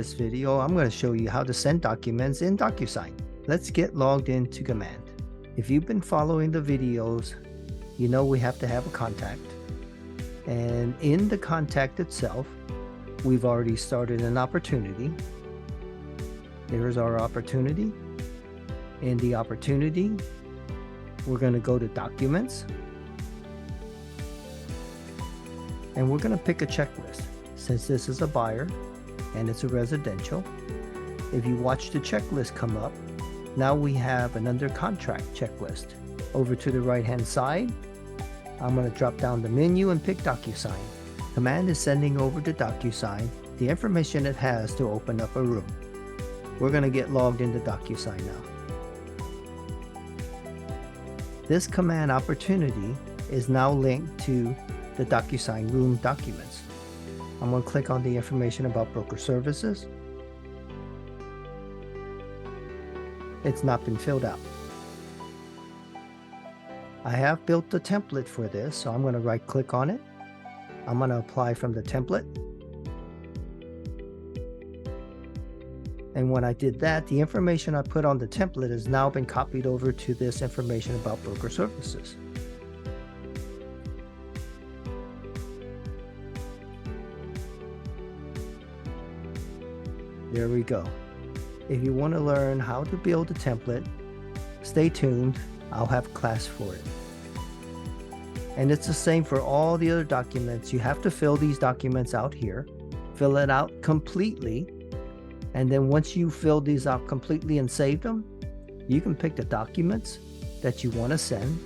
this video, I'm going to show you how to send documents in DocuSign. Let's get logged into Command. If you've been following the videos, you know we have to have a contact. And in the contact itself, we've already started an opportunity. There's our opportunity. In the opportunity, we're going to go to Documents. And we're going to pick a checklist. Since this is a buyer and it's a residential, if you watch the checklist come up, now we have an under contract checklist. Over to the right hand side, I'm going to drop down the menu and pick DocuSign. Command is sending over to DocuSign the information it has to open up a room. We're going to get logged into DocuSign now. This command opportunity is now linked to the DocuSign room documents. I'm going to click on the information about broker services. It's not been filled out. I have built the template for this, so I'm going to right click on it. I'm going to apply from the template. And when I did that, the information I put on the template has now been copied over to this information about broker services. There we go. If you want to learn how to build a template, stay tuned. I'll have a class for it. And it's the same for all the other documents. You have to fill these documents out here, fill it out completely. And then once you fill these out completely and save them, you can pick the documents that you want to send.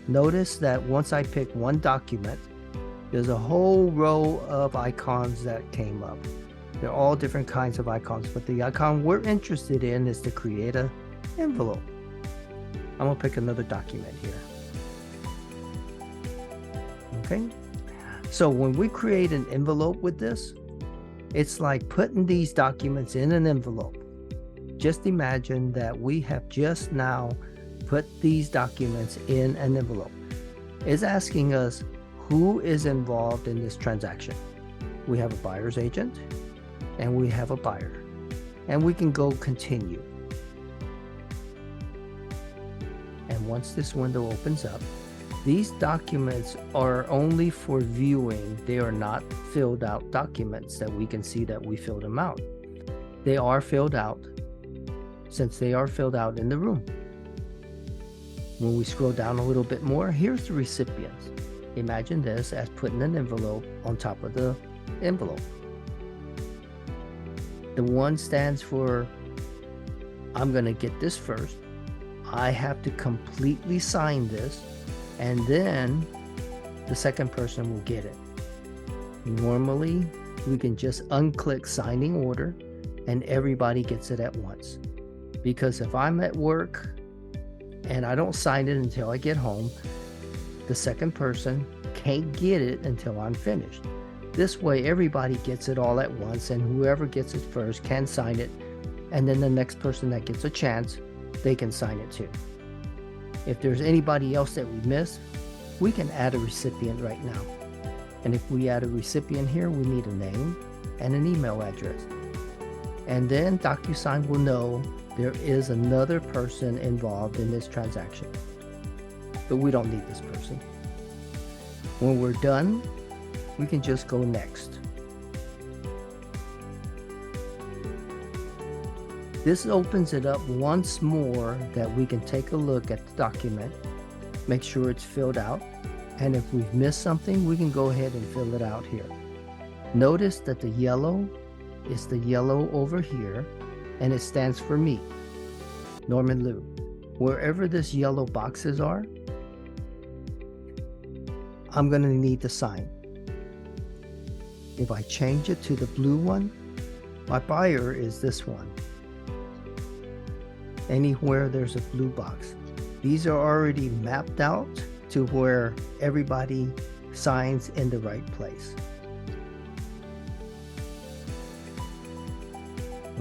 Notice that once I pick one document, there's a whole row of icons that came up. They're all different kinds of icons, but the icon we're interested in is to create an envelope. I'm going to pick another document here. Okay. So when we create an envelope with this, it's like putting these documents in an envelope. Just imagine that we have just now put these documents in an envelope. It's asking us who is involved in this transaction. We have a buyer's agent and we have a buyer, and we can go continue. And once this window opens up, these documents are only for viewing. They are not filled out documents that we can see that we filled them out. They are filled out since they are filled out in the room. When we scroll down a little bit more, here's the recipients. Imagine this as putting an envelope on top of the envelope. The one stands for, I'm going to get this first. I have to completely sign this, and then the second person will get it. Normally, we can just unclick signing order and everybody gets it at once. Because if I'm at work and I don't sign it until I get home, the second person can't get it until I'm finished. This way, everybody gets it all at once, and whoever gets it first can sign it, and then the next person that gets a chance, they can sign it too. If there's anybody else that we miss, we can add a recipient right now. And if we add a recipient here, we need a name and an email address. And then DocuSign will know there is another person involved in this transaction. But we don't need this person. When we're done, we can just go next. This opens it up once more that we can take a look at the document, make sure it's filled out, and if we've missed something, we can go ahead and fill it out here. Notice that the yellow is the yellow over here, and it stands for me, Norman Liu. Wherever this yellow boxes are, I'm going to need to sign. If I change it to the blue one, my buyer is this one. Anywhere there's a blue box. These are already mapped out to where everybody signs in the right place.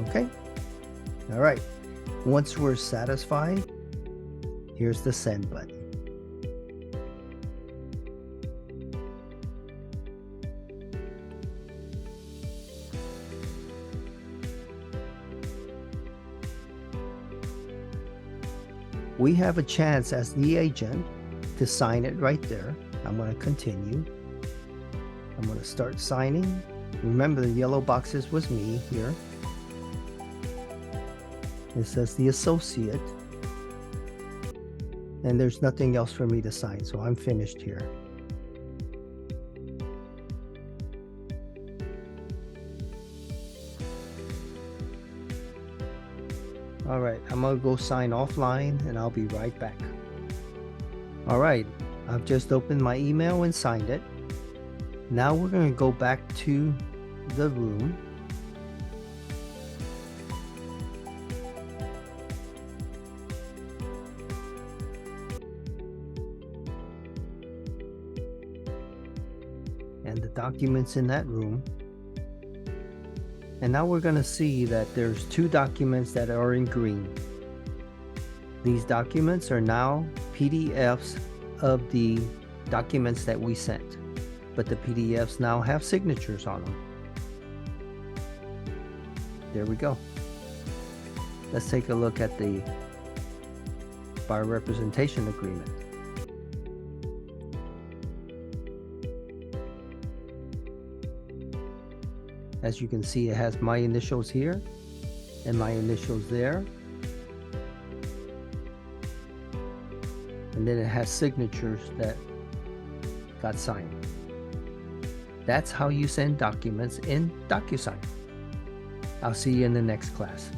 Okay? All right. Once we're satisfied, here's the send button. we have a chance as the agent to sign it right there. I'm going to continue. I'm going to start signing. Remember, the yellow boxes was me here. It says the associate. And there's nothing else for me to sign, so I'm finished here. All right, I'm gonna go sign offline and I'll be right back. All right, I've just opened my email and signed it. Now we're gonna go back to the room. And the documents in that room. And now we're going to see that there's 2 documents that are in green. These documents are now PDFs of the documents that we sent, but the PDFs now have signatures on them. There we go. Let's take a look at the buyer representation agreement. As you can see, it has my initials here and my initials there. And then it has signatures that got signed. That's how you send documents in DocuSign. I'll see you in the next class.